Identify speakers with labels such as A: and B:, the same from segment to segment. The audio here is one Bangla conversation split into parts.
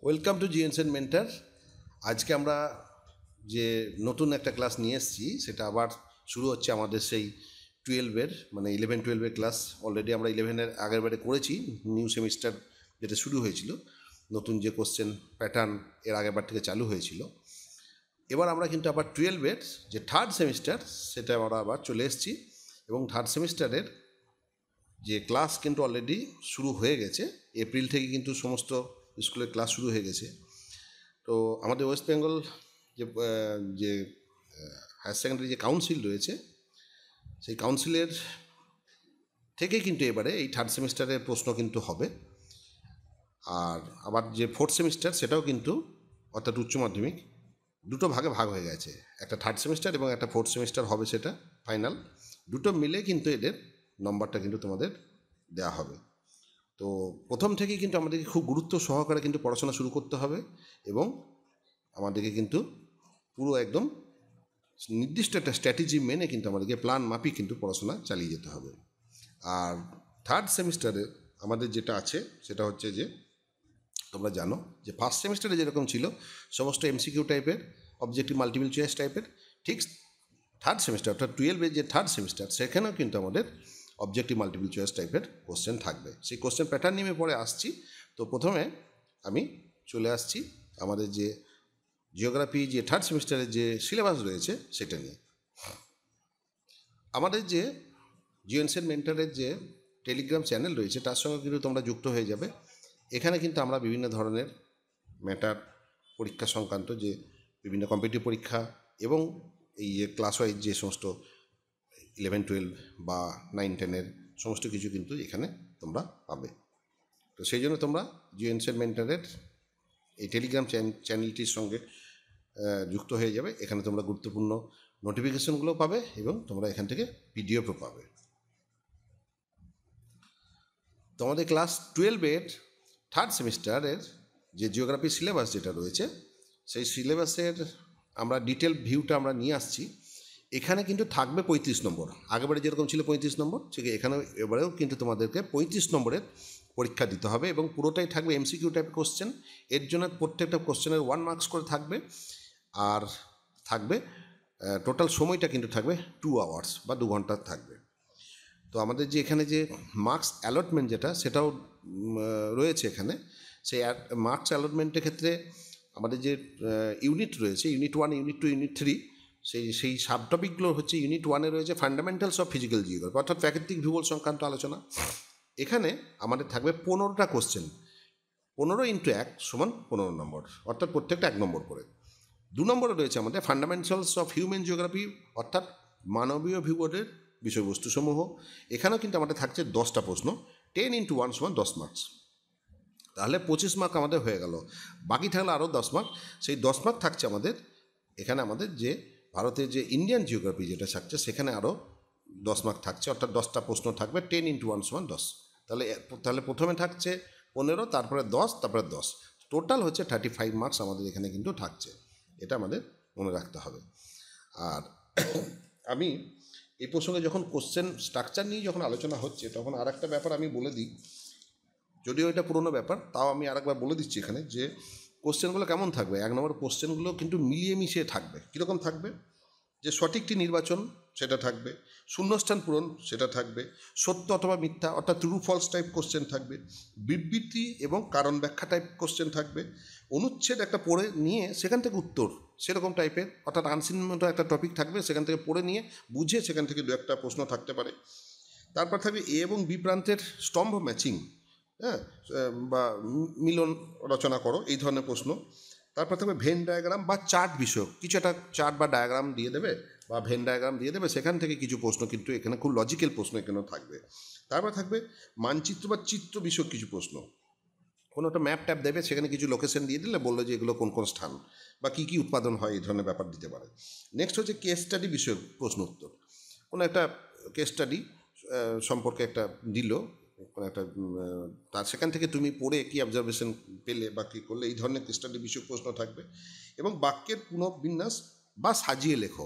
A: Welcome to জিএনসেন mentor. আজকে আমরা যে নতুন একটা ক্লাস নিয়ে এসেছি সেটা আবার শুরু হচ্ছে আমাদের সেই 12-এর মানে 11-12-এর ক্লাস। অলরেডি আমরা 11-এর আগের বারে করেছি, নিউ সেমিস্টার যেটা শুরু হয়েছিল, নতুন যে কোশ্চেন প্যাটার্ন এর আগের বার থেকে চালু হয়েছিল। এবার আমরা কিন্তু আবার 12-এর যে থার্ড সেমিস্টার সেটা আমরা আবার চলে এসেছি এবং থার্ড সেমিস্টারের যে ক্লাস কিন্তু অলরেডি শুরু হয়ে গেছে। এপ্রিল থেকে কিন্তু সমস্ত স্কুলের ক্লাস শুরু হয়ে গেছে। তো আমাদের ওয়েস্ট বেঙ্গল যে হায়ার সেকেন্ডারি যে কাউন্সিল রয়েছে সেই কাউন্সিলের থেকে কিন্তু এবারে এই থার্ড সেমিস্টারের প্রশ্ন কিন্তু হবে। আর আবার যে ফোর্থ সেমিস্টার সেটাও কিন্তু অর্থাৎ উচ্চ মাধ্যমিক দুটো ভাগে ভাগ হয়ে গেছে, একটা থার্ড সেমিস্টার এবং একটা ফোর্থ সেমিস্টার হবে, সেটা ফাইনাল দুটো মিলে কিন্তু এদের নম্বরটা কিন্তু তোমাদের দেওয়া হবে। তো প্রথম থেকেই কিন্তু আমাদেরকে খুব গুরুত্ব সহকারে কিন্তু পড়াশোনা শুরু করতে হবে এবং আমাদেরকে কিন্তু পুরো একদম নির্দিষ্ট একটা স্ট্র্যাটেজি মেনে কিন্তু আমাদেরকে প্ল্যান মাফিক কিন্তু পড়াশোনা চালিয়ে যেতে হবে। আর থার্ড সেমিস্টারে আমাদের যেটা আছে সেটা হচ্ছে যে তোমরা জানো যে ফার্স্ট সেমিস্টারে যেরকম ছিল সমস্ত এমসিকিউ টাইপের, অবজেক্টিভ মাল্টিপল চয়েস টাইপের, ঠিক থার্ড সেমিস্টার অর্থাৎ 12-এর যে থার্ড সেমিস্টার সেখানেও কিন্তু আমাদের অবজেক্টিভ মাল্টিপল চয়েস টাইপের কোশ্চেন থাকবে। সেই কোশ্চেন প্যাটার্ন নিয়ে পরে আসছি। তো প্রথমে আমি চলে আসছি আমাদের যে জিওগ্রাফি যে থার্ড সেমিস্টারের যে সিলেবাস রয়েছে সেটা নিয়ে। আমাদের যে জিএনসেন মেন্টারের যে টেলিগ্রাম চ্যানেল রয়েছে তার সঙ্গে কিন্তু তোমরা যুক্ত হয়ে যাবে। এখানে কিন্তু আমরা বিভিন্ন ধরনের ম্যাটার, পরীক্ষা সংক্রান্ত যে বিভিন্ন কম্পিটিটিভ পরীক্ষা এবং এই যে ক্লাস ওয়াইজ যে সমস্ত 11-12 বা 9-10-এর সমস্ত কিছু কিন্তু এখানে তোমরা পাবে। তো সেই জন্য তোমরা জিএনসেন মেন্টারের এই টেলিগ্রাম চ্যানেলটির সঙ্গে যুক্ত হয়ে যাবে। এখানে তোমরা গুরুত্বপূর্ণ নোটিফিকেশনগুলো পাবে এবং তোমরা এখান থেকে পিডিএফও পাবে। তোমাদের ক্লাস 12-এর থার্ড সেমিস্টারের যে জিওগ্রাফি সিলেবাস যেটা রয়েছে সেই সিলেবাসের আমরা ডিটেল ভিউটা আমরা নিয়ে আসছি। এখানে কিন্তু থাকবে 35 নম্বর। আগেবারে যেরকম ছিল 35 নম্বর, ঠিক এখানেও এবারেও কিন্তু তোমাদেরকে 35 নম্বরের পরীক্ষা দিতে হবে এবং পুরোটাই থাকবে এমসিকিউ টাইপ কোশ্চেন। এর জন্য প্রত্যেকটা কোশ্চেনের 1 মার্কস করে থাকবে আর থাকবে টোটাল সময়টা কিন্তু থাকবে 2 আওয়ার্স বা 2 ঘন্টা থাকবে। তো আমাদের যে এখানে যে মার্কস অ্যালটমেন্ট যেটা সেটাও রয়েছে এখানে। সেই মার্কস অ্যালটমেন্টের ক্ষেত্রে আমাদের যে ইউনিট রয়েছে, ইউনিট 1, ইউনিট 2, ইউনিট 3, সেই সাব টপিকগুলো হচ্ছে ইউনিট 1-এ রয়েছে ফান্ডামেন্টালস অফ ফিজিক্যাল জিওগ্রাফি অর্থাৎ প্রাকৃতিক ভূগোল সংক্রান্ত আলোচনা। এখানে আমাদের থাকবে 15টা কোশ্চেন, 15 × 1 = 15 নম্বর, অর্থাৎ প্রত্যেকটা 1 নম্বর করে। 2 নম্বরে রয়েছে আমাদের ফান্ডামেন্টালস অফ হিউম্যান জিওগ্রাফি অর্থাৎ মানবীয় ভূগোলের বিষয়বস্তুসমূহ। এখানেও কিন্তু আমাদের থাকছে 10টা প্রশ্ন, 10 × 1 = 10 মার্কস। তাহলে 25 মার্ক আমাদের হয়ে গেল। বাকি থাকলে আরও 10 মার্ক। সেই 10 মার্ক থাকছে আমাদের এখানে আমাদের যে ভারতের যে ইন্ডিয়ান জিওগ্রাফি যেটা থাকছে সেখানে আরও 10 মার্ক থাকছে, অর্থাৎ 10টা প্রশ্ন থাকবে, 10 × 1 = 10। তাহলে প্রথমে থাকছে 15, তারপরে 10, তারপরে 10, টোটাল হচ্ছে 35 মার্কস আমাদের এখানে কিন্তু থাকছে। এটা আমাদের মনে রাখতে হবে। আর আমি এই প্রসঙ্গে যখন কোশ্চেন স্ট্রাকচার নিয়ে যখন আলোচনা হচ্ছে তখন আর একটা ব্যাপার আমি বলে দিই, যদিও এটা পুরনো ব্যাপার তাও আমি আরেকবার বলে দিচ্ছি এখানে যে কোশ্চেনগুলো কেমন থাকবে। 1 নম্বর কোশ্চেনগুলো কিন্তু মিলিয়ে মিশিয়ে থাকবে। কীরকম থাকবে? যে সঠিকটি নির্বাচন সেটা থাকবে, শূন্যস্থান পূরণ সেটা থাকবে, সত্য অথবা মিথ্যা অর্থাৎ ট্রু ফলস টাইপ কোশ্চেন থাকবে, বিবৃতি এবং কারণ ব্যাখ্যা টাইপ কোশ্চেন থাকবে, অনুচ্ছেদ একটা পড়ে নিয়ে সেখান থেকে উত্তর সেরকম টাইপের, অর্থাৎ আনচিহ্নিত একটা টপিক থাকবে, সেখান থেকে পড়ে নিয়ে বুঝে সেখান থেকে 2-1টা প্রশ্ন থাকতে পারে। তারপর থাকবে এ এবং বি প্রান্তের স্তম্ভ ম্যাচিং, বা মিলন রচনা করো, এই ধরনের প্রশ্ন। তারপর থাকবে ভেন ডায়াগ্রাম বা চার্ট বিষয়ক কিছু একটা চার্ট বা ডায়াগ্রাম দিয়ে দেবে বা ভেন ডায়াগ্রাম দিয়ে দেবে, সেখান থেকে কিছু প্রশ্ন কিন্তু এখানে খুব লজিক্যাল প্রশ্ন এখানেও থাকবে। তারপর থাকবে মানচিত্র বা চিত্র বিষয়ক কিছু প্রশ্ন, কোনো একটা ম্যাপ ট্যাপ দেবে, সেখানে কিছু লোকেশন দিয়ে দিলে বললো যে এগুলো কোন কোন স্থান বা কী কী উৎপাদন হয়, এই ধরনের ব্যাপার দিতে পারে। নেক্সট হচ্ছে কেস স্টাডি বিষয়ক প্রশ্ন উত্তর, কোনো একটা কেস স্টাডি সম্পর্কে একটা দিল কোনো একটা, তার সেখান থেকে তুমি পড়ে কী অবজারভেশন পেলে বা কী করলে, এই ধরনের কেস স্টাডি বিষয়ক প্রশ্ন থাকবে। এবং বাক্যের পুনঃবিন্যাস বা সাজিয়ে লেখো,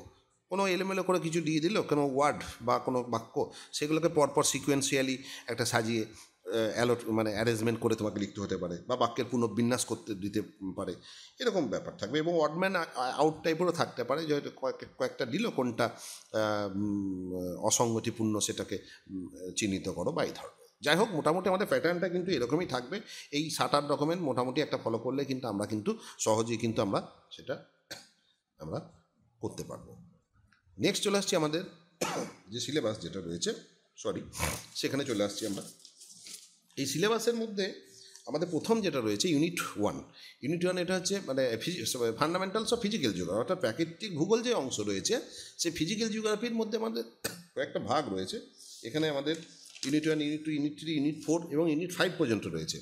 A: কোনো এলোমেলো করে কিছু দিয়ে দিল, কোনো ওয়ার্ড বা কোনো বাক্য, সেগুলোকে পরপর সিকোয়েন্সিয়ালি একটা সাজিয়ে মানে অ্যারেঞ্জমেন্ট করে তোমাকে লিখতে হতে পারে, বা বাক্যের পুনঃবিন্যাস করতে দিতে পারে, এরকম ব্যাপার থাকবে। এবং অডম্যান আউট টাইপেরও থাকতে পারে, যে কয়েকটা দিল, কোনটা অসঙ্গতিপূর্ণ সেটাকে চিহ্নিত করো বা এই ধরনের। যাই হোক, মোটামুটি আমাদের প্যাটার্নটা কিন্তু এরকমই থাকবে। এই 7-8 রকমের মোটামুটি একটা ফলো করলে কিন্তু আমরা কিন্তু সহজেই কিন্তু আমরা সেটা আমরা করতে পারবো। নেক্সট চলে আসছি আমাদের যে সিলেবাস যেটা রয়েছে, সেখানে চলে আসছি আমরা। এই সিলেবাসের মধ্যে আমাদের প্রথম যেটা রয়েছে ইউনিট 1। ইউনিট 1 এটা হচ্ছে মানে ফান্ডামেন্টালস অফ ফিজিক্যাল জিওগ্রাফি, অর্থাৎ প্রাকৃতিক ভূগোল যে অংশ রয়েছে, সেই ফিজিক্যাল জিওগ্রাফির মধ্যে আমাদের কয়েকটা ভাগ রয়েছে। এখানে আমাদের ইউনিট 1, ইউনিট 2, ইউনিট 3, ইউনিট 4 এবং ইউনিট 5 পর্যন্ত রয়েছে।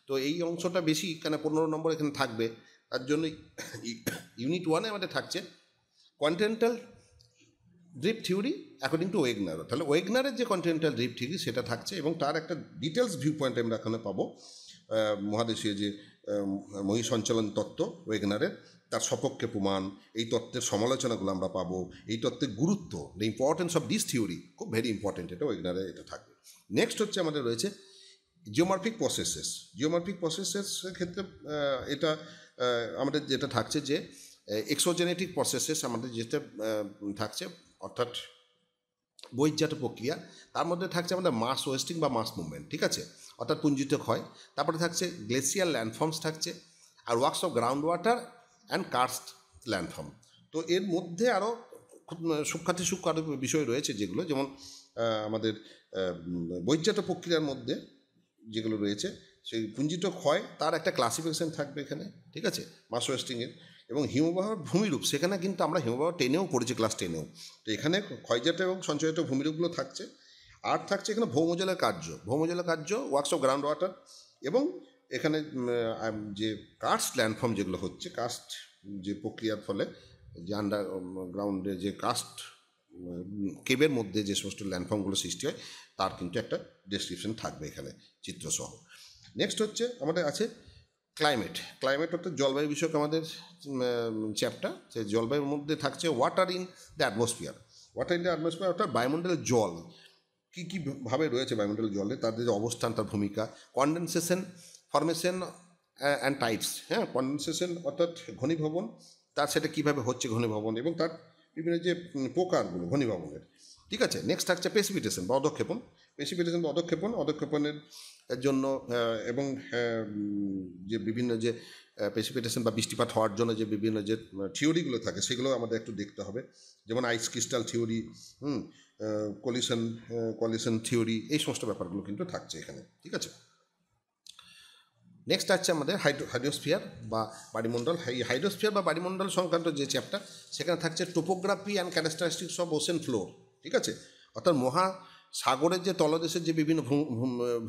A: তো এই অংশটা বেশি, কেন 15 নম্বর এখানে থাকবে, তার জন্য ইউনিট 1-এ আমাদের থাকছে continental drift theory according to Wegener. তাহলে ওয়েগনারের যে কন্টিনেন্টাল ড্রিফট থিওরি সেটা থাকছে, এবং তার একটা ডিটেলস ভিউ পয়েন্ট আমরা এখানে পাবো। মহাদেশীয় যে মহাসঞ্চালন তত্ত্ব ওয়েগনারের, তার সপক্ষে প্রমাণ, এই তত্ত্বের সমালোচনাগুলো আমরা পাবো, এই তত্ত্বের গুরুত্ব, the importance of this theory, খুব ভেরি ইম্পর্টেন্ট, এটা ওয়েগনারে এটা থাকবে। নেক্সট হচ্ছে আমাদের রয়েছে জিওমরফিক প্রসেসেস। জিওমরফিক প্রসেসেসের ক্ষেত্রে এটা আমাদের যেটা থাকছে যে এক্সোজেনেটিক প্রসেসেস আমাদের যেটা থাকছে, অর্থাৎ বহির্জাত প্রক্রিয়া, তার মধ্যে থাকছে আমাদের মাস ওয়েস্টিং বা মাস মুভমেন্ট, ঠিক আছে, অর্থাৎ পুঞ্জিত ক্ষয়। তারপরে থাকছে গ্লেসিয়াল ল্যান্ডফর্মস থাকছে, আর works of ground water and karst landform. তো এর মধ্যে আরও খুব সূক্ষ্ম আরও বিষয় রয়েছে, যেগুলো যেমন আমাদের বহির্জাত প্রক্রিয়ার মধ্যে যেগুলো রয়েছে, সেই পুঞ্জিত ক্ষয় তার একটা ক্লাসিফিকেশন থাকবে এখানে, ঠিক আছে, মাস ওয়েস্টিংয়ের। এবং হিমবাহর ভূমিরূপ, সেখানে কিন্তু আমরা হিমবাহ 10-এও পড়েছি, ক্লাস 10-এও। তো এখানে ক্ষয়জাত এবং সঞ্চয়িত ভূমিরূপগুলো থাকছে। আর থাকছে এখানে ভৌমজলের কার্য, ওয়ার্কস অফ গ্রাউন্ড ওয়াটার, এবং এখানে যে কাস্ট ল্যান্ডফর্ম যেগুলো হচ্ছে, কাস্ট যে প্রক্রিয়ার ফলে যে আন্ডারগ্রাউন্ডে যে কাস্ট কেবের মধ্যে যে সমস্ত ল্যান্ডফর্মগুলো সৃষ্টি হয়, তার কিন্তু একটা ডেসক্রিপশন থাকবে এখানে চিত্রসহ। নেক্সট হচ্ছে আমাদের আছে ক্লাইমেট অর্থাৎ জলবায়ু বিষয়ক আমাদের চ্যাপ্টার। সেই জলবায়ুর মধ্যে থাকছে ওয়াটার ইন দ্য অ্যাটমসফিয়ার। অর্থাৎ বায়ুমণ্ডলের জল কী কী ভাবে রয়েছে, বায়ুমণ্ডলের জলে তাদের যে অবস্থান, তার ভূমিকা, কনডেনসেশন, ফরমেশন অ্যান্ড টাইপস। হ্যাঁ, কনডেনসেশন অর্থাৎ ঘনীভবন, তার সেটা কীভাবে হচ্ছে ঘনীভবন, এবং তার বিভিন্ন যে প্রকারগুলো ঘনীভবনের, ঠিক আছে। নেক্সট থাকছে প্রেসিপিটেশন বা অধক্ষেপণের জন্য, এবং যে বিভিন্ন যে প্রেসিপিটেশন বা বৃষ্টিপাত হওয়ার জন্য যে বিভিন্ন যে থিওরিগুলো থাকে, সেগুলো আমাদের একটু দেখতে হবে, যেমন ice crystal theory, collision theory, এই সমস্ত ব্যাপারগুলো কিন্তু থাকছে এখানে, ঠিক আছে। নেক্সট আছে আমাদের হাইড্রোস্ফিয়ার বা বায়ুমণ্ডল। এই হাইড্রোস্ফিয়ার বা বায়ুমণ্ডল সংক্রান্ত যে চ্যাপ্টার, সেখানে থাকছে topography and characteristics of ocean floor, ঠিক আছে, অর্থাৎ মহাসাগরের যে তলদেশের যে বিভিন্ন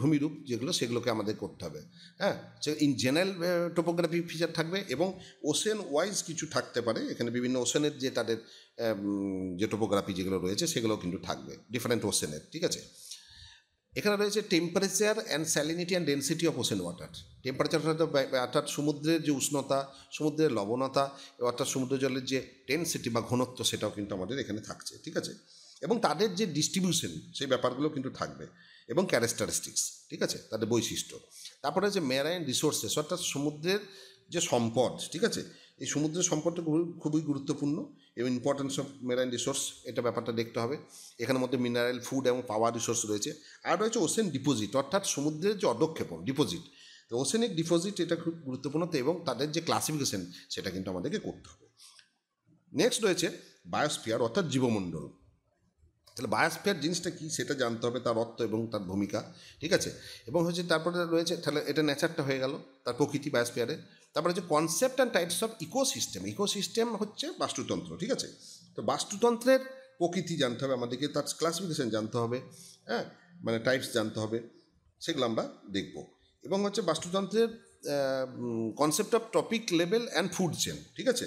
A: ভূমিরূপ যেগুলো, সেগুলোকে আমাদের করতে হবে। হ্যাঁ, ইন জেনারেল টোপোগ্রাফি ফিচার থাকবে, এবং ওশেন ওয়াইজ কিছু থাকতে পারে এখানে, বিভিন্ন ওশেনের যে তাদের যে টোপোগ্রাফি যেগুলো রয়েছে, সেগুলো কিন্তু থাকবে ডিফারেন্ট ওশেনের, ঠিক আছে। এখানে রয়েছে temperature and salinity and density of ocean water. Temperature অর্থাৎ সমুদ্রের যে উষ্ণতা, সমুদ্রের লবণতা, অর্থাৎ সমুদ্র জলের যে ডেন্সিটি বা ঘনত্ব, সেটাও কিন্তু আমাদের এখানে থাকছে, ঠিক আছে। এবং তাদের যে ডিস্ট্রিবিউশন, সেই ব্যাপারগুলো কিন্তু থাকবে, এবং ক্যারেক্টারিস্টিক্স, ঠিক আছে, তাদের বৈশিষ্ট্য। তারপরে হচ্ছে মেরাইন রিসোর্সেস, অর্থাৎ সমুদ্রের যে সম্পদ, ঠিক আছে, এই সমুদ্রের সম্পদটা খুবই গুরুত্বপূর্ণ, এবং ইম্পর্টেন্স অফ মেরাইন রিসোর্স, এটা ব্যাপারটা দেখতে হবে। এখানের মধ্যে মিনারেল, ফুড এবং পাওয়ার রিসোর্স রয়েছে। আর রয়েছে ওশেন ডিপোজিট, অর্থাৎ সমুদ্রের যে অধক্ষেপণ ডিপোজিট, তো ওশেনিক ডিপোজিট এটা খুব গুরুত্বপূর্ণ, এবং তাদের যে ক্লাসিফিকেশন, সেটা কিন্তু আমাদেরকে করতে হবে। নেক্সট রয়েছে বায়োস্ফিয়ার, অর্থাৎ জীবমণ্ডল। তাহলে বায়োস্ফিয়ার জিনিসটা কী, সেটা জানতে হবে, তার অর্থ এবং তার ভূমিকা, ঠিক আছে। এবং হচ্ছে তারপরে রয়েছে, তাহলে এটা নেচারটা হয়ে গেল, তার প্রকৃতি বায়োস্ফিয়ারে। তারপরে হচ্ছে concept and types of ecosystem হচ্ছে বাস্তুতন্ত্র, ঠিক আছে। তো বাস্তুতন্ত্রের প্রকৃতি জানতে হবে আমাদেরকে, তার ক্লাসিফিকেশন জানতে হবে, হ্যাঁ, মানে টাইপস জানতে হবে, সেগুলো আমরা দেখব। এবং হচ্ছে বাস্তুতন্ত্রের concept of topic level and food chain, ঠিক আছে।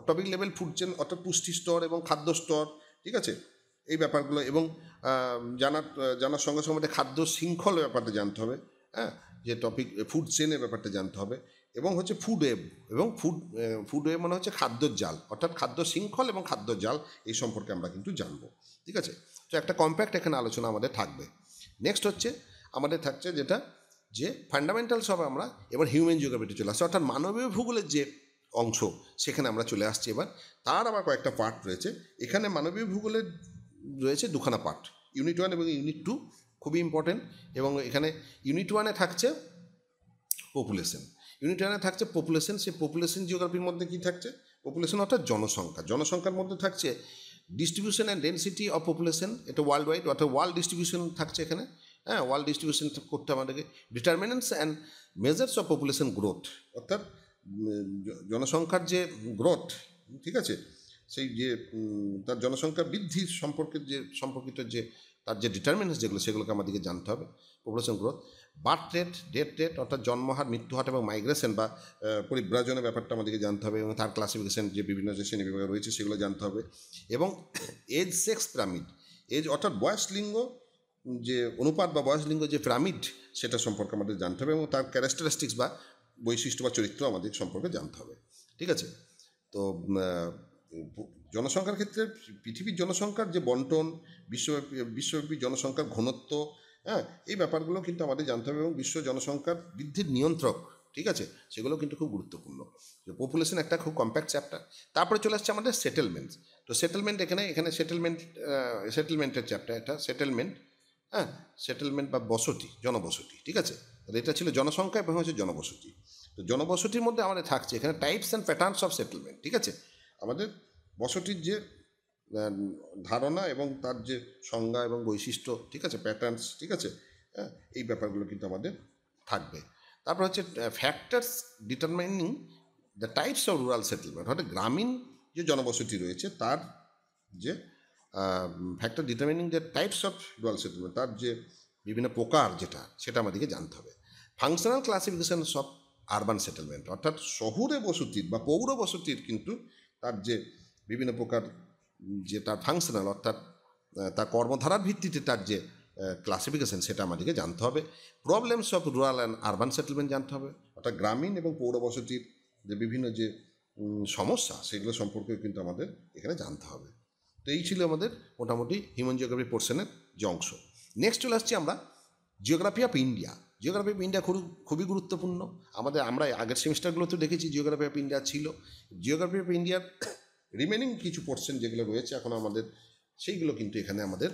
A: টপিক লেভেল ফুড চেন অর্থাৎ পুষ্টি স্তর এবং খাদ্য স্তর, ঠিক আছে, এই ব্যাপারগুলো। এবং জানার সঙ্গে সঙ্গে আমাদের খাদ্য শৃঙ্খলের ব্যাপারটা জানতে হবে, হ্যাঁ, যে টপিক ফুড চেনের ব্যাপারটা জানতে হবে। এবং হচ্ছে ফুড ওয়েব মানে হচ্ছে খাদ্যর জাল, অর্থাৎ খাদ্য শৃঙ্খল এবং খাদ্য জাল, এই সম্পর্কে আমরা কিন্তু জানবো, ঠিক আছে। তো একটা কম্প্যাক্ট এখানে আলোচনা আমাদের থাকবে। নেক্সট হচ্ছে আমাদের থাকছে যেটা যে ফান্ডামেন্টালস হবে আমরা এবার হিউম্যান জিওগ্রাফিতে চলে আসছে, অর্থাৎ মানবীয় ভূগোলের যে অংশ সেখানে আমরা চলে আসছি। এবার তার আবার কয়েকটা পার্ট রয়েছে এখানে। মানবীয় ভূগোলের রয়েছে দুখানা পার্ট, ইউনিট 1 এবং ইউনিট 2, খুবই ইম্পর্টেন্ট। এবং এখানে ইউনিট 1-এ থাকছে পপুলেশন, ইউনিট 1-এ থাকছে পপুলেশন। সেই পপুলেশন জিওগ্রাফির মধ্যে কী থাকছে? পপুলেশন অর্থাৎ জনসংখ্যা। জনসংখ্যার মধ্যে থাকছে distribution and density of population, এটা ওয়ার্ল্ড ওয়াইড, অর্থাৎ ওয়ার্ল্ড ডিস্ট্রিবিউশন থাকছে এখানে। হ্যাঁ, ওয়ার্ল্ড ডিস্ট্রিবিউশন করতে আমাদেরকে determinants and measures of population growth, অর্থাৎ জনসংখ্যার যে গ্রোথ, ঠিক আছে, সেই যে তার জনসংখ্যা বৃদ্ধির সম্পর্কিত যে তার যে ডিটারমিনেন্টস যেগুলো সেগুলোকে আমাদেরকে জানতে হবে। Population growth, birth rate, death rate অর্থাৎ জন্মহার, মৃত্যুহার এবং মাইগ্রেশন বা পরিব্রাজনের ব্যাপারটা আমাদেরকে জানতে হবে, এবং তার ক্লাসিফিকেশন যে বিভিন্ন যে শ্রেণীবিভাগ রয়েছে সেগুলো জানতে হবে। এবং এজ সেক্স পিরামিড, এজ অর্থাৎ বয়স লিঙ্গ যে অনুপাত বা বয়স লিঙ্গ যে পিরামিড সেটা সম্পর্কে আমাদের জানতে হবে, এবং তার ক্যারেক্টারিস্টিক্স বা বৈশিষ্ট্য বা চরিত্র আমাদের সম্পর্কে জানতে হবে। ঠিক আছে? তো জনসংখ্যার ক্ষেত্রে পৃথিবীর জনসংখ্যার যে বন্টন, বিশ্বব্যাপী জনসংখ্যার ঘনত্ব, হ্যাঁ, এই ব্যাপারগুলো কিন্তু আমাদের জানতে হবে, এবং বিশ্ব জনসংখ্যার বৃদ্ধির নিয়ন্ত্রক, ঠিক আছে, সেগুলো কিন্তু খুব গুরুত্বপূর্ণ। পপুলেশন একটা খুব কম্প্যাক্ট চ্যাপ্টার। তারপরে চলে আসছে আমাদের সেটেলমেন্ট। তো সেটেলমেন্ট এখানে সেটেলমেন্টের চ্যাপ্টার, এটা সেটেলমেন্ট, হ্যাঁ, সেটেলমেন্ট বা বসতি, জনবসতি, ঠিক আছে। এটা ছিল জনসংখ্যা এবং হচ্ছে জনবসতি। তো জনবসতির মধ্যে আমাদের থাকছে এখানে types and patterns of settlement, ঠিক আছে। আমাদের বসতির যে ধারণা এবং তার যে সংজ্ঞা এবং বৈশিষ্ট্য, ঠিক আছে, প্যাটার্নস, ঠিক আছে, হ্যাঁ, এই ব্যাপারগুলো কিন্তু আমাদের থাকবে। তারপর হচ্ছে factors determining the types of rural settlement, অর্থাৎ গ্রামীণ যে জনবসতি রয়েছে তার যে factor determining the types of rural settlement, তার যে বিভিন্ন প্রকার সেটা আমাদেরকে জানতে হবে। Functional classification of urban settlement, অর্থাৎ শহুরে বসতির বা পৌর বসতির কিন্তু তার যে বিভিন্ন প্রকার যে তার ফাংশনাল, অর্থাৎ তার কর্মধারার ভিত্তিতে তার যে ক্লাসিফিকেশন সেটা আমাদেরকে জানতে হবে। Problems of rural and urban settlement জানতে হবে, অর্থাৎ গ্রামীণ এবং পৌর বসতির যে বিভিন্ন যে সমস্যা সেগুলো সম্পর্কে কিন্তু আমাদের এখানে জানতে হবে। তো এই ছিল আমাদের মোটামুটি হিউম্যান জিওগ্রাফি পোর্শনের যে অংশ। নেক্সট চলে আসছি আমরা geography of India. Geography of India খুবই গুরুত্বপূর্ণ। আমরা আগের সেমিস্টারগুলোতে দেখেছি জিওগ্রাফি অফ ইন্ডিয়া ছিল। জিওগ্রাফি অফ ইন্ডিয়ার রিমেনিং কিছু পোর্শন যেগুলো রয়েছে এখন আমাদের, সেইগুলো কিন্তু এখানে আমাদের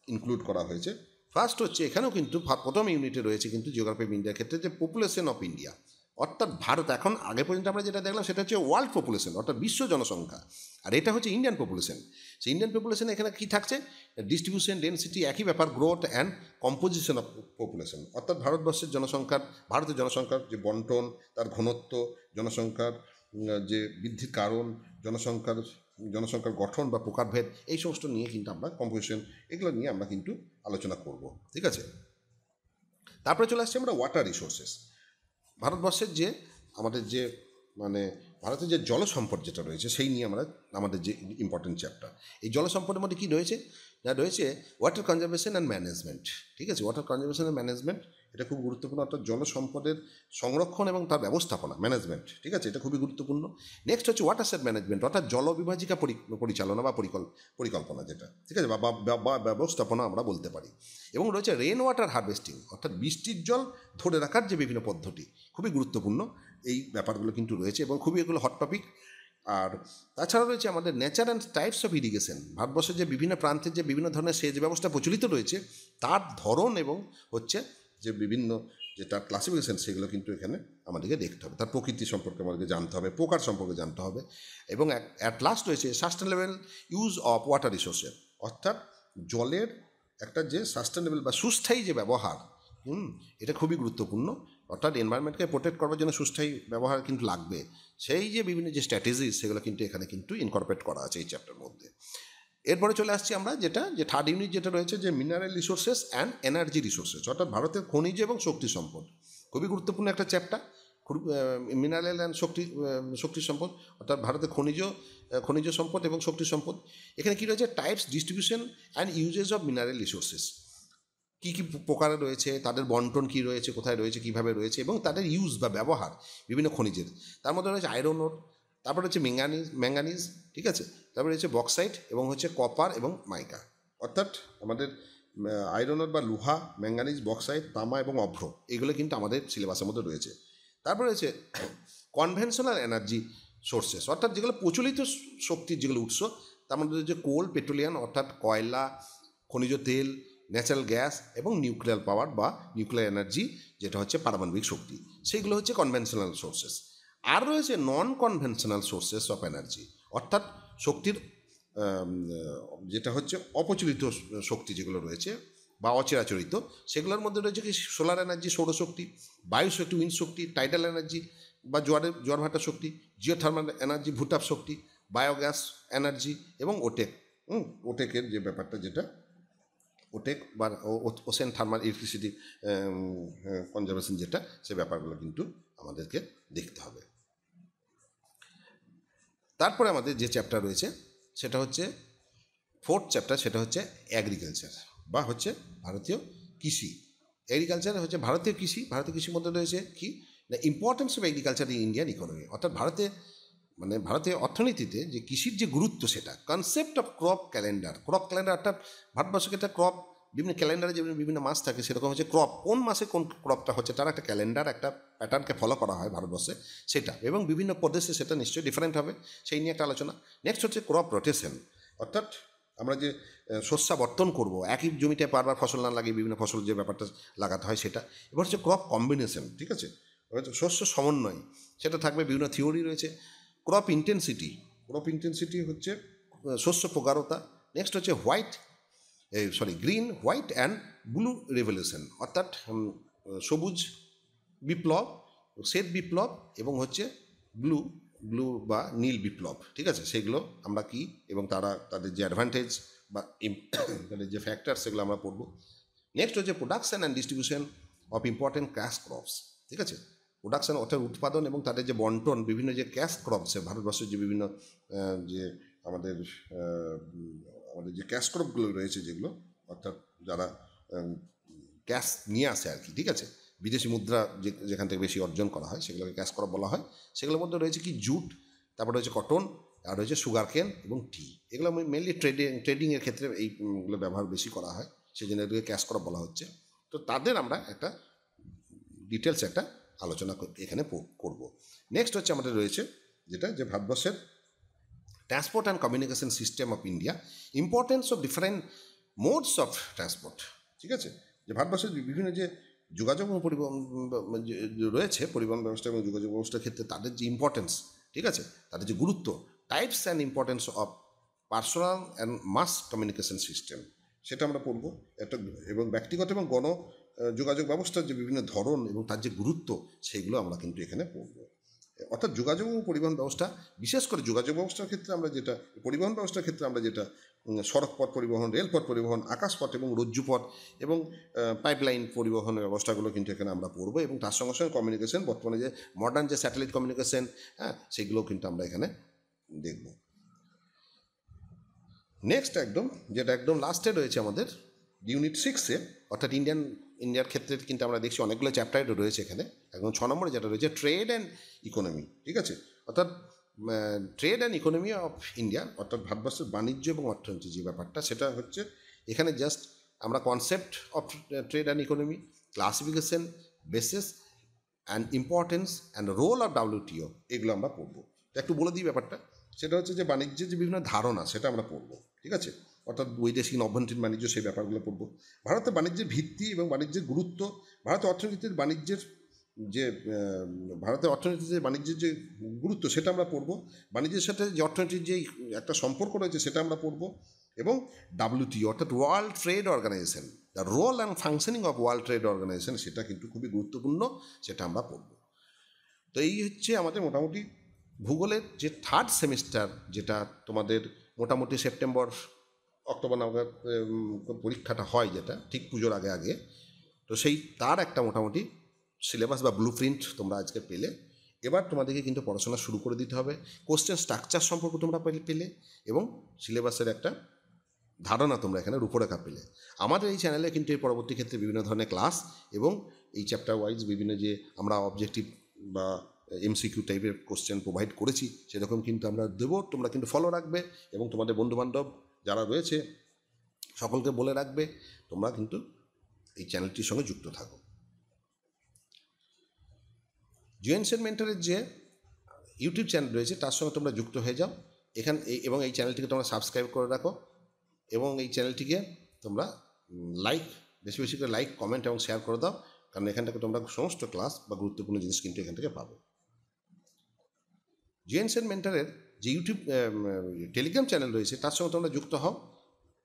A: ইনক্লুড করা হয়েছে। ফার্স্ট হচ্ছে এখানেও কিন্তু প্রথম ইউনিটে রয়েছে কিন্তু জিওগ্রাফি অফ ইন্ডিয়ার ক্ষেত্রে যে পপুলেশন অফ ইন্ডিয়া, অর্থাৎ ভারত। এখন আগে পর্যন্ত আমরা যেটা দেখলাম সেটা হচ্ছে ওয়ার্ল্ড পপুলেশন, অর্থাৎ বিশ্ব জনসংখ্যা, আর এটা হচ্ছে ইন্ডিয়ান পপুলেশন। সেই ইন্ডিয়ান পপুলেশন এখানে কী থাকছে? ডিস্ট্রিবিউশন, ডেন্সিটি, একই ব্যাপার, growth and composition of population, অর্থাৎ ভারতের জনসংখ্যার যে বন্টন, তার ঘনত্ব, জনসংখ্যার যে বৃদ্ধির কারণ, জনসংখ্যার গঠন বা প্রকারভেদ, এই সমস্ত নিয়ে কিন্তু আমরা কম্পোজিশন, এগুলো নিয়ে আমরা কিন্তু আলোচনা করব, ঠিক আছে। তারপরে চলে আসছে আমরা ওয়াটার রিসোর্সেস। ভারতবর্ষের যে আমাদের যে ভারতের যে জল সম্পদ যেটা রয়েছে সেই নিয়ে আমাদের যে ইম্পর্টেন্ট চ্যাপ্টার। এই জল সম্পদের মধ্যে কী রয়েছে? যা রয়েছে ওয়াটার কনজারভেশন অ্যান্ড ম্যানেজমেন্ট, ঠিক আছে। ওয়াটার কনজারভেশন অ্যান্ড ম্যানেজমেন্ট এটা খুব গুরুত্বপূর্ণ, অর্থাৎ জল সম্পদের সংরক্ষণ এবং তার ব্যবস্থাপনা, ম্যানেজমেন্ট, ঠিক আছে, এটা খুবই গুরুত্বপূর্ণ। নেক্সট হচ্ছে ওয়াটারশেড ম্যানেজমেন্ট, অর্থাৎ জলবিভাজিকা পরিচালনা বা পরিকল্পনা যেটা, ঠিক আছে, বা ব্যবস্থাপনা আমরা বলতে পারি। এবং রয়েছে রেন ওয়াটার হারভেস্টিং, অর্থাৎ বৃষ্টির জল ধরে রাখার যে বিভিন্ন পদ্ধতি, খুবই গুরুত্বপূর্ণ এই ব্যাপারগুলো কিন্তু রয়েছে এবং খুবই এগুলো হট টপিক। আর তাছাড়া রয়েছে আমাদের nature and types of irrigation. ভারতবর্ষের যে বিভিন্ন প্রান্তের যে বিভিন্ন ধরনের সেচ ব্যবস্থা প্রচলিত রয়েছে তার ধরন এবং হচ্ছে যে বিভিন্ন যে তার ক্লাসিফিকেশন, সেগুলো কিন্তু এখানে আমাদেরকে দেখতে হবে। তার প্রকৃতি সম্পর্কে আমাদেরকে জানতে হবে, প্রকার সম্পর্কে জানতে হবে। এবং অ্যাট লাস্ট রয়েছে sustainable use of water resources, অর্থাৎ জলের একটা যে সাস্টেনেবল বা সুস্থায়ী যে ব্যবহার, এটা খুবই গুরুত্বপূর্ণ। অর্থাৎ এনভায়রনমেন্টকে প্রোটেক্ট করবার জন্য সুস্থায়ী ব্যবহার কিন্তু লাগবে। সেই যে বিভিন্ন যে স্ট্র্যাটেজিস সেগুলো কিন্তু এখানে কিন্তু ইনকর্পোরেট করা আছে এই চ্যাপ্টারের মধ্যে। এরপরে চলে আসছি আমরা যে থার্ড ইউনিট যেটা রয়েছে যে mineral resources and energy resources, অর্থাৎ ভারতের খনিজ এবং শক্তি সম্পদ। খুবই গুরুত্বপূর্ণ একটা চ্যাপ্টার, মিনারেল অ্যান্ড শক্তি সম্পদ, অর্থাৎ ভারতের খনিজ সম্পদ এবং শক্তি সম্পদ। এখানে কী রয়েছে? Types, distribution and uses of mineral resources, কী কী প্রকারে রয়েছে, তাদের বন্টন কী রয়েছে, কোথায় রয়েছে, কীভাবে রয়েছে, এবং তাদের ইউজ বা ব্যবহার বিভিন্ন খনিজের। তার মধ্যে রয়েছে আয়রন ওর, তারপরে হচ্ছে ম্যাঙ্গানিজ, ঠিক আছে, তারপরে হচ্ছে বক্সাইট এবং হচ্ছে কপার এবং মাইকা। অর্থাৎ আমাদের আয়রন বা লোহা, ম্যাঙ্গানিজ, বক্সাইট, তামা এবং অভ্র, এগুলো কিন্তু আমাদের সিলেবাসের মধ্যে রয়েছে। তারপরে রয়েছে কনভেনশনাল এনার্জি সোর্সেস, অর্থাৎ যেগুলো প্রচলিত শক্তির যেগুলো উৎস, তার মধ্যে রয়েছে কোল, পেট্রোলিয়াম অর্থাৎ কয়লা, খনিজ তেল, ন্যাচারাল গ্যাস এবং নিউক্লিয়ার পাওয়ার বা নিউক্লিয়ার এনার্জি, যেটা হচ্ছে পারমাণবিক শক্তি, সেইগুলো হচ্ছে কনভেনশনাল সোর্সেস। আর রয়েছে non conventional sources of energy, অর্থাৎ শক্তির যেটা হচ্ছে অপ্রচলিত শক্তি যেগুলো রয়েছে বা অচিরাচরিত, সেগুলোর মধ্যে রয়েছে কি সোলার এনার্জি, সৌরশক্তি, বায়ু শক্তি, উইন্ড শক্তি, টাইডাল এনার্জি বা জোয়ার ভাটা শক্তি, জিওথার্মাল এনার্জি, ভূতাপ শক্তি, বায়োগ্যাস এনার্জি এবং ওটেক। ওটেকের যে ব্যাপারটা, যেটা ওটেক বা ওশেন থার্মাল ইলেকট্রিসিটি কনজারভেশন, যেটা সে ব্যাপারগুলো কিন্তু আমাদেরকে দেখতে হবে। তারপরে আমাদের যে চ্যাপ্টার রয়েছে সেটা হচ্ছে ফোর্থ চ্যাপ্টার, সেটা হচ্ছে অ্যাগ্রিকালচার বা হচ্ছে ভারতীয় কৃষি। এগ্রিকালচার হচ্ছে ভারতীয় কৃষি। ভারতীয় কৃষির মধ্যে রয়েছে কি, the importance of agriculture in Indian economy, অর্থাৎ ভারতীয় অর্থনীতিতে যে কৃষির যে গুরুত্ব, সেটা concept of crop calendar. Crop calendar অর্থাৎ ভারতবর্ষকে একটা ক্রপ, বিভিন্ন ক্যালেন্ডারে যে বিভিন্ন মাস থাকে, সেরকম হচ্ছে ক্রপ, কোন মাসে কোন ক্রপটা হচ্ছে তার একটা ক্যালেন্ডার, একটা প্যাটার্নকে ফলো করা হয় ভারতবর্ষে, সেটা, এবং বিভিন্ন প্রদেশে সেটা নিশ্চয়ই ডিফারেন্ট হবে, সেই নিয়ে একটা আলোচনা। নেক্সট হচ্ছে ক্রপ রোটেশন, অর্থাৎ আমরা যে শস্যাবর্তন করব, একই জমিতে বারবার ফসল না লাগিয়ে বিভিন্ন ফসল যে ব্যাপারটা লাগাতে হয় সেটা। এবার হচ্ছে ক্রপ কম্বিনেশন, ঠিক আছে, শস্য সমন্বয়, সেটা থাকবে, বিভিন্ন থিওরি রয়েছে। ক্রপ ইন্টেন্সিটি হচ্ছে শস্য প্রগাঢ়তা। নেক্সট হচ্ছে green, white and blue revolution, অর্থাৎ সবুজ বিপ্লব, শ্বেত বিপ্লব এবং হচ্ছে ব্লু বা নীল বিপ্লব, ঠিক আছে, সেগুলো আমরা কি এবং তাদের যে অ্যাডভান্টেজ বা তাদের যে ফ্যাক্টর, সেগুলো আমরা পড়ব। নেক্সট হচ্ছে production and distribution of important cash crops, ঠিক আছে, প্রোডাকশন অর্থাৎ উৎপাদন এবং তাদের যে বন্টন, বিভিন্ন যে ক্যাশ ক্রপসে ভারতবর্ষের যে বিভিন্ন যে আমাদের যে ক্যাশ ক্রপগুলো রয়েছে, যেগুলো অর্থাৎ যারা ক্যাশ নিয়ে আসে আর কি, ঠিক আছে, বিদেশি মুদ্রা যেখান থেকে বেশি অর্জন করা হয়, সেগুলোকে ক্যাশ ক্রপ বলা হয়। সেগুলোর মধ্যে রয়েছে কি জুট, তারপরে রয়েছে কটন, আর রয়েছে সুগার কেন এবং টি। এগুলো মেনলি ট্রেডিংয়ের ক্ষেত্রে এইগুলো ব্যবহার বেশি করা হয়, সেই জন্য এগুলোকে ক্যাশ ক্রপ বলা হচ্ছে। তো তাদের আমরা একটা ডিটেলস একটা আলোচনা এখানে করব। নেক্সট হচ্ছে আমাদের রয়েছে যেটা, যে ভারতবর্ষের transport and communication system of India, importance of different modes of transport, ঠিক আছে, যে ভারতবর্ষের বিভিন্ন যে যোগাযোগ এবং পরিবহন রয়েছে, পরিবহন ব্যবস্থা এবং যোগাযোগ ব্যবস্থার ক্ষেত্রে তাদের যে ইম্পর্টেন্স, ঠিক আছে, তাদের যে গুরুত্ব, types and importance of personal and mass communication system, সেটা আমরা পড়ব। একটা এবং ব্যক্তিগত এবং যোগাযোগ ব্যবস্থার যে বিভিন্ন ধরন এবং তার যে গুরুত্ব, সেগুলো আমরা কিন্তু এখানে পড়ব। অর্থাৎ যোগাযোগ এবং পরিবহন ব্যবস্থা, বিশেষ করে যোগাযোগ ব্যবস্থার ক্ষেত্রে আমরা যেটা, পরিবহন ব্যবস্থার ক্ষেত্রে আমরা যেটা সড়কপথ পরিবহন, রেলপথ পরিবহন, আকাশপথ এবং রজ্জুপথ এবং পাইপলাইন পরিবহন ব্যবস্থাগুলো কিন্তু এখানে আমরা পড়বো, এবং তার সঙ্গে সঙ্গে কমিউনিকেশন, বর্তমানে যে মডার্ন যে স্যাটেলাইট কমিউনিকেশন, হ্যাঁ, সেগুলো কিন্তু আমরা এখানে দেখব। নেক্সট যেটা একদম লাস্টে রয়েছে আমাদের ইউনিট 6-এ, অর্থাৎ ইন্ডিয়ার ক্ষেত্রে কিন্তু আমরা দেখছি অনেকগুলো চ্যাপ্টার রয়েছে এখানে। একদম 6 নম্বরে যেটা রয়েছে ট্রেড অ্যান্ড ইকোনমি, ঠিক আছে, অর্থাৎ trade and economy of India, অর্থাৎ ভারতবর্ষের বাণিজ্য এবং অর্থনীতি যে ব্যাপারটা, সেটা হচ্ছে এখানে জাস্ট আমরা concept of trade and economy, classification, basis and importance and role of WTO, এগুলো আমরা পড়বো। একটু বলে দিই ব্যাপারটা, সেটা হচ্ছে যে বাণিজ্যের যে বিভিন্ন ধারণা, সেটা আমরা পড়বো, ঠিক আছে, অর্থাৎ বৈদেশিক অভ্যন্তরীণ বাণিজ্য, সেই ব্যাপারগুলো পড়বো। ভারতের বাণিজ্যের ভিত্তি এবং বাণিজ্যের গুরুত্ব, ভারতের অর্থনীতির বাণিজ্যের যে গুরুত্ব, সেটা আমরা পড়বো। বাণিজ্যের সাথে যে অর্থনীতির যে একটা সম্পর্ক রয়েছে, সেটা আমরা পড়বো। এবং WTO অর্থাৎ world trade organization, the role and functioning of world trade organization, সেটা কিন্তু খুবই গুরুত্বপূর্ণ, সেটা আমরা পড়ব। তো এই হচ্ছে আমাদের মোটামুটি ভূগোলের যে থার্ড সেমিস্টার, যেটা তোমাদের মোটামুটি সেপ্টেম্বর অক্টোবর নাগাদ পরীক্ষাটা হয়, যেটা ঠিক পুজোর আগে। তো তার একটা মোটামুটি সিলেবাস বা ব্লু প্রিন্ট তোমরা আজকে পেলে। এবার তোমাদেরকে কিন্তু পড়াশোনা শুরু করে দিতে হবে। কোশ্চেন স্ট্রাকচার সম্পর্কে তোমরা পেলে এবং সিলেবাসের একটা ধারণা তোমরা এখানে রূপরেখা পেলে। আমাদের এই চ্যানেলে কিন্তু এই পরবর্তী ক্ষেত্রে বিভিন্ন ধরনের ক্লাস এবং এই চ্যাপ্টার ওয়াইজ বিভিন্ন যে আমরা অবজেক্টিভ বা MCQ টাইপের কোশ্চেন প্রোভাইড করেছি, সেরকম কিন্তু আমরা দেবো। তোমরা কিন্তু ফলো রাখবে এবং তোমাদের বন্ধুবান্ধব যারা রয়েছে সকলকে বলে রাখবে, তোমরা কিন্তু এই চ্যানেলটির সঙ্গে যুক্ত থাকো। জুয়েনসেন মেন্টরের যে ইউটিউব চ্যানেল রয়েছে তার সঙ্গে তোমরা যুক্ত হয়ে যাও এবং এই চ্যানেলটিকে তোমরা সাবস্ক্রাইব করে রাখো, এবং এই চ্যানেলটিকে তোমরা লাইক, বেশি বেশি করে লাইক, কমেন্ট এবং শেয়ার করে দাও, কারণ এখান থেকে তোমরা সমস্ত ক্লাস বা গুরুত্বপূর্ণ জিনিস কিন্তু এখান থেকে পাবে। জুয়েনসেন মেন্টরের যে ইউটিউব টেলিগ্রাম চ্যানেল রয়েছে তার সঙ্গে তোমরা যুক্ত হও,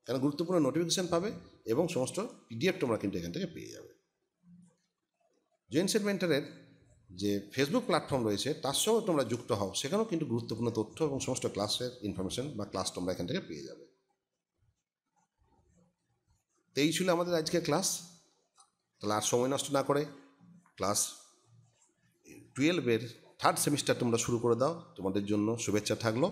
A: কারণ গুরুত্বপূর্ণ নোটিফিকেশান পাবে এবং সমস্ত পিডিএফ তোমরা কিন্তু এখান থেকে পেয়ে যাবে। জুয়েনসেন মেন্টরের যে ফেসবুক প্ল্যাটফর্ম রয়েছে তার সঙ্গে তোমরা যুক্ত হও, সেখানেও কিন্তু গুরুত্বপূর্ণ তথ্য এবং সমস্ত ক্লাসের ইনফরমেশন বা ক্লাস তোমরা এখান থেকে পেয়ে যাবে। তো এই ছিল আমাদের আজকের ক্লাস। তাহলে আর সময় নষ্ট না করে ক্লাস 12-এর থার্ড সেমিস্টার তোমরা শুরু করে দাও। তোমাদের জন্য শুভেচ্ছা থাকলো।